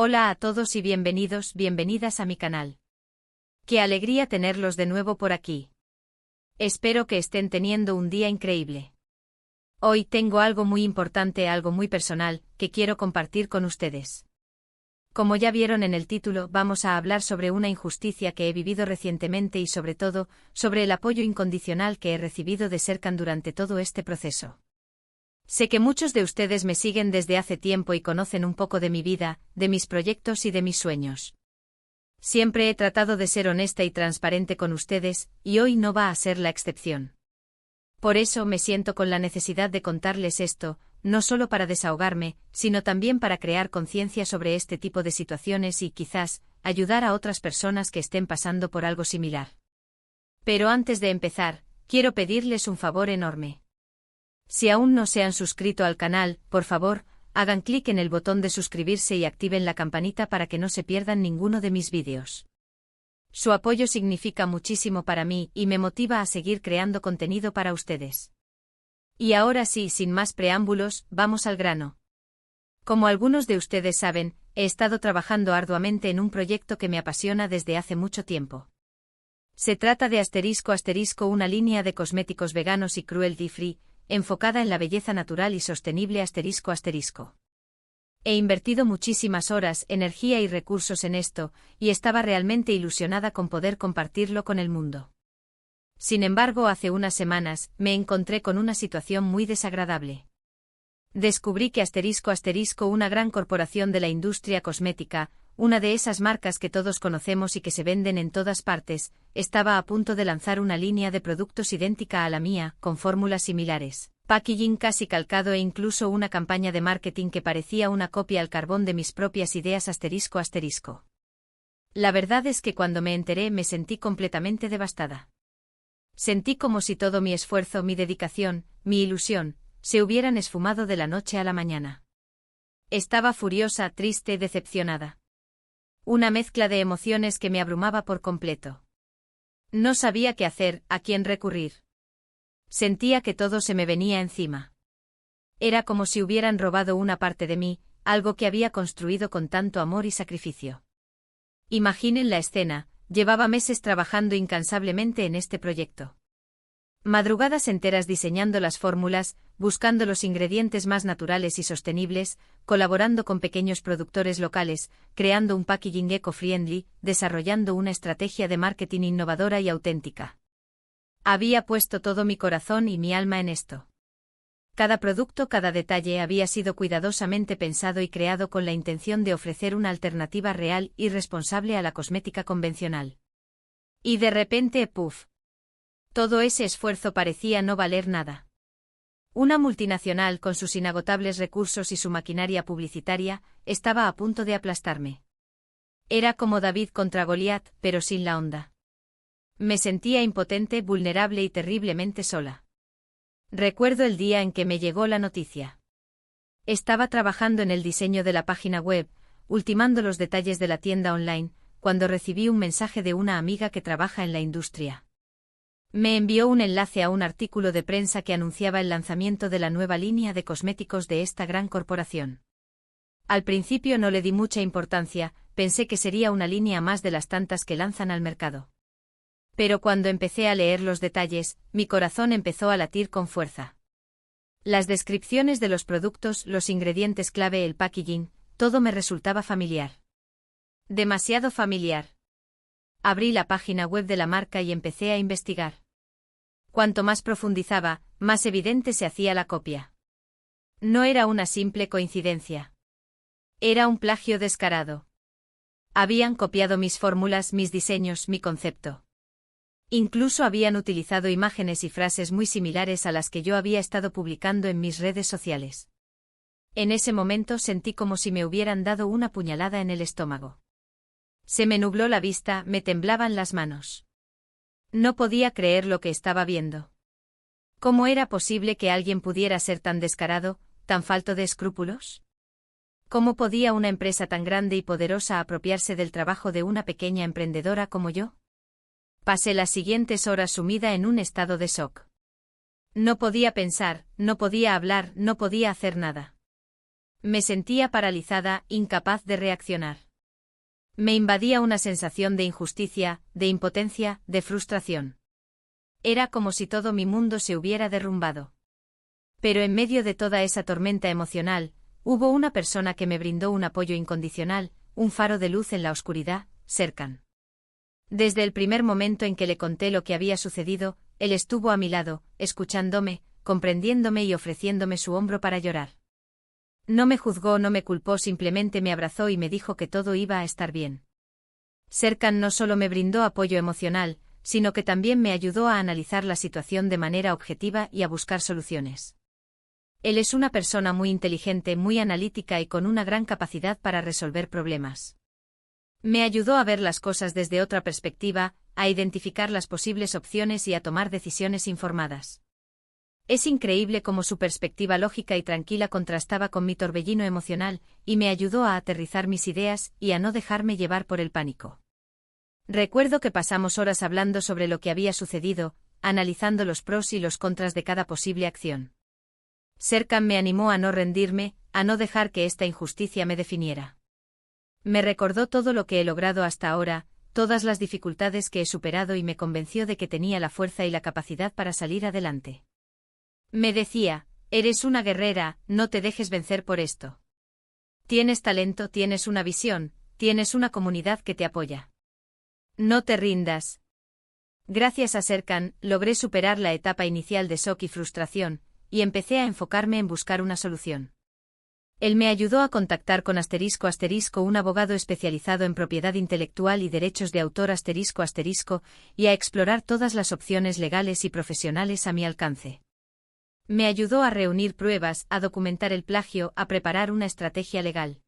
Hola a todos y bienvenidos, bienvenidas a mi canal. Qué alegría tenerlos de nuevo por aquí. Espero que estén teniendo un día increíble. Hoy tengo algo muy importante, algo muy personal, que quiero compartir con ustedes. Como ya vieron en el título, vamos a hablar sobre una injusticia que he vivido recientemente y sobre todo, sobre el apoyo incondicional que he recibido de Serkan durante todo este proceso. Sé que muchos de ustedes me siguen desde hace tiempo y conocen un poco de mi vida, de mis proyectos y de mis sueños. Siempre he tratado de ser honesta y transparente con ustedes, y hoy no va a ser la excepción. Por eso me siento con la necesidad de contarles esto, no solo para desahogarme, sino también para crear conciencia sobre este tipo de situaciones y, quizás, ayudar a otras personas que estén pasando por algo similar. Pero antes de empezar, quiero pedirles un favor enorme. Si aún no se han suscrito al canal, por favor, hagan clic en el botón de suscribirse y activen la campanita para que no se pierdan ninguno de mis vídeos. Su apoyo significa muchísimo para mí y me motiva a seguir creando contenido para ustedes. Y ahora sí, sin más preámbulos, vamos al grano. Como algunos de ustedes saben, he estado trabajando arduamente en un proyecto que me apasiona desde hace mucho tiempo. Se trata de ***, una línea de cosméticos veganos y cruelty free, enfocada en la belleza natural y sostenible ***. He invertido muchísimas horas, energía y recursos en esto, y estaba realmente ilusionada con poder compartirlo con el mundo. Sin embargo, hace unas semanas, me encontré con una situación muy desagradable. Descubrí que ***, una gran corporación de la industria cosmética, una de esas marcas que todos conocemos y que se venden en todas partes, estaba a punto de lanzar una línea de productos idéntica a la mía, con fórmulas similares, packaging casi calcado e incluso una campaña de marketing que parecía una copia al carbón de mis propias ideas ***. La verdad es que cuando me enteré me sentí completamente devastada. Sentí como si todo mi esfuerzo, mi dedicación, mi ilusión, se hubieran esfumado de la noche a la mañana. Estaba furiosa, triste, decepcionada. Una mezcla de emociones que me abrumaba por completo. No sabía qué hacer, a quién recurrir. Sentía que todo se me venía encima. Era como si hubieran robado una parte de mí, algo que había construido con tanto amor y sacrificio. Imaginen la escena, llevaba meses trabajando incansablemente en este proyecto. Madrugadas enteras diseñando las fórmulas, buscando los ingredientes más naturales y sostenibles, colaborando con pequeños productores locales, creando un packaging eco-friendly, desarrollando una estrategia de marketing innovadora y auténtica. Había puesto todo mi corazón y mi alma en esto. Cada producto, cada detalle había sido cuidadosamente pensado y creado con la intención de ofrecer una alternativa real y responsable a la cosmética convencional. Y de repente, ¡puf! Todo ese esfuerzo parecía no valer nada. Una multinacional con sus inagotables recursos y su maquinaria publicitaria estaba a punto de aplastarme. Era como David contra Goliat, pero sin la onda. Me sentía impotente, vulnerable y terriblemente sola. Recuerdo el día en que me llegó la noticia. Estaba trabajando en el diseño de la página web, ultimando los detalles de la tienda online, cuando recibí un mensaje de una amiga que trabaja en la industria. Me envió un enlace a un artículo de prensa que anunciaba el lanzamiento de la nueva línea de cosméticos de esta gran corporación. Al principio no le di mucha importancia, pensé que sería una línea más de las tantas que lanzan al mercado. Pero cuando empecé a leer los detalles, mi corazón empezó a latir con fuerza. Las descripciones de los productos, los ingredientes clave, el packaging, todo me resultaba familiar. Demasiado familiar. Abrí la página web de la marca y empecé a investigar. Cuanto más profundizaba, más evidente se hacía la copia. No era una simple coincidencia. Era un plagio descarado. Habían copiado mis fórmulas, mis diseños, mi concepto. Incluso habían utilizado imágenes y frases muy similares a las que yo había estado publicando en mis redes sociales. En ese momento sentí como si me hubieran dado una puñalada en el estómago. Se me nubló la vista, me temblaban las manos. No podía creer lo que estaba viendo. ¿Cómo era posible que alguien pudiera ser tan descarado, tan falto de escrúpulos? ¿Cómo podía una empresa tan grande y poderosa apropiarse del trabajo de una pequeña emprendedora como yo? Pasé las siguientes horas sumida en un estado de shock. No podía pensar, no podía hablar, no podía hacer nada. Me sentía paralizada, incapaz de reaccionar. Me invadía una sensación de injusticia, de impotencia, de frustración. Era como si todo mi mundo se hubiera derrumbado. Pero en medio de toda esa tormenta emocional, hubo una persona que me brindó un apoyo incondicional, un faro de luz en la oscuridad, Serkan. Desde el primer momento en que le conté lo que había sucedido, él estuvo a mi lado, escuchándome, comprendiéndome y ofreciéndome su hombro para llorar. No me juzgó, no me culpó, simplemente me abrazó y me dijo que todo iba a estar bien. Serkan no solo me brindó apoyo emocional, sino que también me ayudó a analizar la situación de manera objetiva y a buscar soluciones. Él es una persona muy inteligente, muy analítica y con una gran capacidad para resolver problemas. Me ayudó a ver las cosas desde otra perspectiva, a identificar las posibles opciones y a tomar decisiones informadas. Es increíble cómo su perspectiva lógica y tranquila contrastaba con mi torbellino emocional, y me ayudó a aterrizar mis ideas y a no dejarme llevar por el pánico. Recuerdo que pasamos horas hablando sobre lo que había sucedido, analizando los pros y los contras de cada posible acción. Serkan me animó a no rendirme, a no dejar que esta injusticia me definiera. Me recordó todo lo que he logrado hasta ahora, todas las dificultades que he superado y me convenció de que tenía la fuerza y la capacidad para salir adelante. Me decía, eres una guerrera, no te dejes vencer por esto. Tienes talento, tienes una visión, tienes una comunidad que te apoya. No te rindas. Gracias a Serkan, logré superar la etapa inicial de shock y frustración, y empecé a enfocarme en buscar una solución. Él me ayudó a contactar con ***, un abogado especializado en propiedad intelectual y derechos de autor ***, y a explorar todas las opciones legales y profesionales a mi alcance. Me ayudó a reunir pruebas, a documentar el plagio, a preparar una estrategia legal.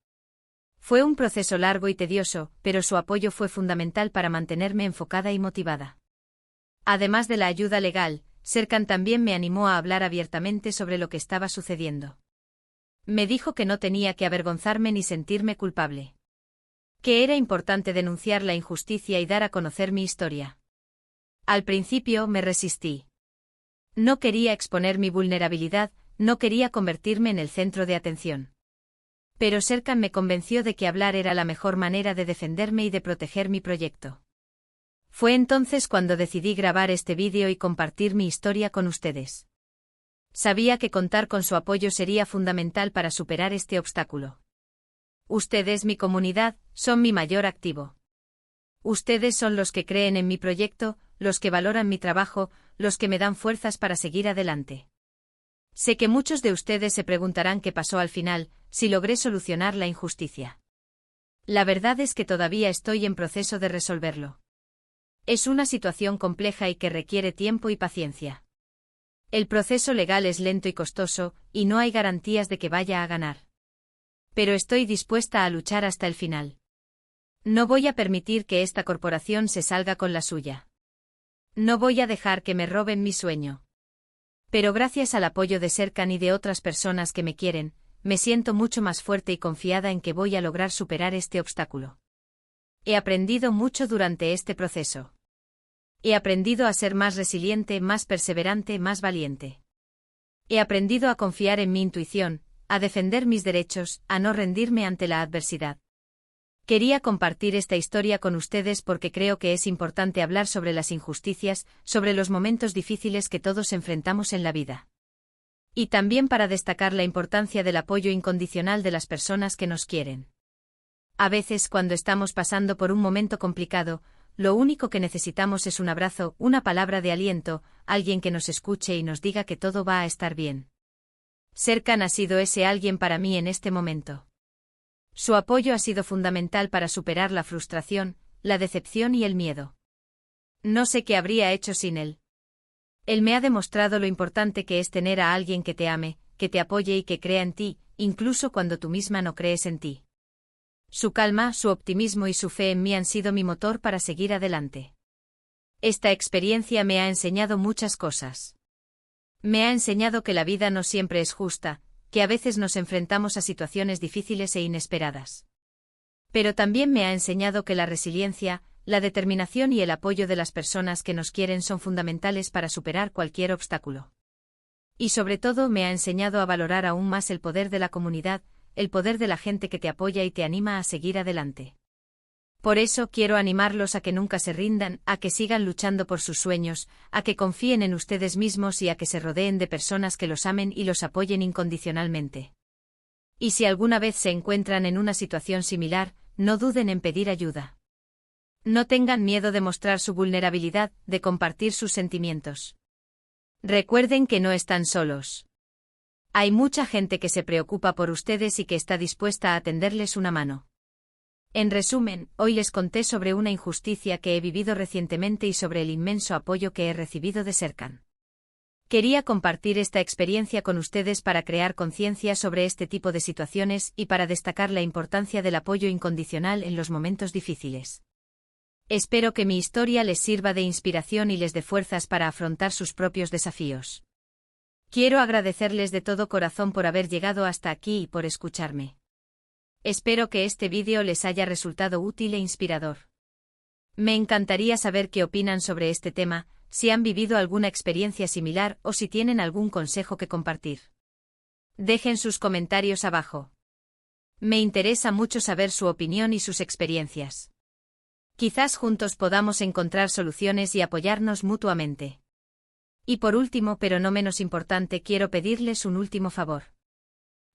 Fue un proceso largo y tedioso, pero su apoyo fue fundamental para mantenerme enfocada y motivada. Además de la ayuda legal, Serkan también me animó a hablar abiertamente sobre lo que estaba sucediendo. Me dijo que no tenía que avergonzarme ni sentirme culpable. Que era importante denunciar la injusticia y dar a conocer mi historia. Al principio me resistí. No quería exponer mi vulnerabilidad, no quería convertirme en el centro de atención. Pero Serkan me convenció de que hablar era la mejor manera de defenderme y de proteger mi proyecto. Fue entonces cuando decidí grabar este vídeo y compartir mi historia con ustedes. Sabía que contar con su apoyo sería fundamental para superar este obstáculo. Ustedes, mi comunidad, son mi mayor activo. Ustedes son los que creen en mi proyecto, los que valoran mi trabajo, los que me dan fuerzas para seguir adelante. Sé que muchos de ustedes se preguntarán qué pasó al final, si logré solucionar la injusticia. La verdad es que todavía estoy en proceso de resolverlo. Es una situación compleja y que requiere tiempo y paciencia. El proceso legal es lento y costoso, y no hay garantías de que vaya a ganar. Pero estoy dispuesta a luchar hasta el final. No voy a permitir que esta corporación se salga con la suya. No voy a dejar que me roben mi sueño. Pero gracias al apoyo de Serkan y de otras personas que me quieren, me siento mucho más fuerte y confiada en que voy a lograr superar este obstáculo. He aprendido mucho durante este proceso. He aprendido a ser más resiliente, más perseverante, más valiente. He aprendido a confiar en mi intuición, a defender mis derechos, a no rendirme ante la adversidad. Quería compartir esta historia con ustedes porque creo que es importante hablar sobre las injusticias, sobre los momentos difíciles que todos enfrentamos en la vida. Y también para destacar la importancia del apoyo incondicional de las personas que nos quieren. A veces, cuando estamos pasando por un momento complicado, lo único que necesitamos es un abrazo, una palabra de aliento, alguien que nos escuche y nos diga que todo va a estar bien. Serkan ha sido ese alguien para mí en este momento. Su apoyo ha sido fundamental para superar la frustración, la decepción y el miedo. No sé qué habría hecho sin él. Él me ha demostrado lo importante que es tener a alguien que te ame, que te apoye y que crea en ti, incluso cuando tú misma no crees en ti. Su calma, su optimismo y su fe en mí han sido mi motor para seguir adelante. Esta experiencia me ha enseñado muchas cosas. Me ha enseñado que la vida no siempre es justa, que a veces nos enfrentamos a situaciones difíciles e inesperadas. Pero también me ha enseñado que la resiliencia, la determinación y el apoyo de las personas que nos quieren son fundamentales para superar cualquier obstáculo. Y sobre todo me ha enseñado a valorar aún más el poder de la comunidad, el poder de la gente que te apoya y te anima a seguir adelante. Por eso quiero animarlos a que nunca se rindan, a que sigan luchando por sus sueños, a que confíen en ustedes mismos y a que se rodeen de personas que los amen y los apoyen incondicionalmente. Y si alguna vez se encuentran en una situación similar, no duden en pedir ayuda. No tengan miedo de mostrar su vulnerabilidad, de compartir sus sentimientos. Recuerden que no están solos. Hay mucha gente que se preocupa por ustedes y que está dispuesta a tenderles una mano. En resumen, hoy les conté sobre una injusticia que he vivido recientemente y sobre el inmenso apoyo que he recibido de Serkan. Quería compartir esta experiencia con ustedes para crear conciencia sobre este tipo de situaciones y para destacar la importancia del apoyo incondicional en los momentos difíciles. Espero que mi historia les sirva de inspiración y les dé fuerzas para afrontar sus propios desafíos. Quiero agradecerles de todo corazón por haber llegado hasta aquí y por escucharme. Espero que este vídeo les haya resultado útil e inspirador. Me encantaría saber qué opinan sobre este tema, si han vivido alguna experiencia similar o si tienen algún consejo que compartir. Dejen sus comentarios abajo. Me interesa mucho saber su opinión y sus experiencias. Quizás juntos podamos encontrar soluciones y apoyarnos mutuamente. Y por último, pero no menos importante, quiero pedirles un último favor.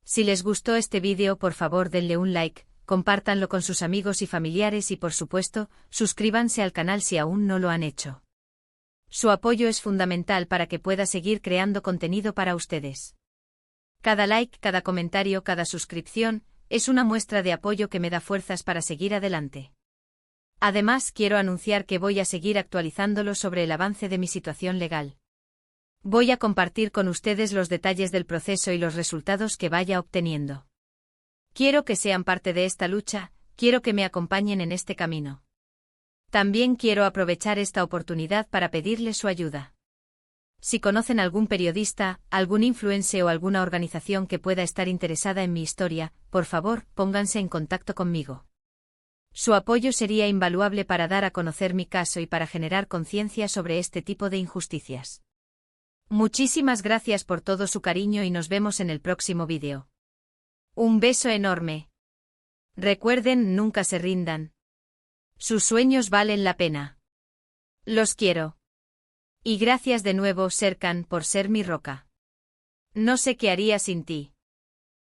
Si les gustó este vídeo, por favor denle un like, compártanlo con sus amigos y familiares y por supuesto, suscríbanse al canal si aún no lo han hecho. Su apoyo es fundamental para que pueda seguir creando contenido para ustedes. Cada like, cada comentario, cada suscripción, es una muestra de apoyo que me da fuerzas para seguir adelante. Además, quiero anunciar que voy a seguir actualizándolo sobre el avance de mi situación legal. Voy a compartir con ustedes los detalles del proceso y los resultados que vaya obteniendo. Quiero que sean parte de esta lucha, quiero que me acompañen en este camino. También quiero aprovechar esta oportunidad para pedirles su ayuda. Si conocen algún periodista, algún influencer o alguna organización que pueda estar interesada en mi historia, por favor, pónganse en contacto conmigo. Su apoyo sería invaluable para dar a conocer mi caso y para generar conciencia sobre este tipo de injusticias. Muchísimas gracias por todo su cariño y nos vemos en el próximo vídeo. Un beso enorme. Recuerden, nunca se rindan. Sus sueños valen la pena. Los quiero. Y gracias de nuevo, Serkan, por ser mi roca. No sé qué haría sin ti.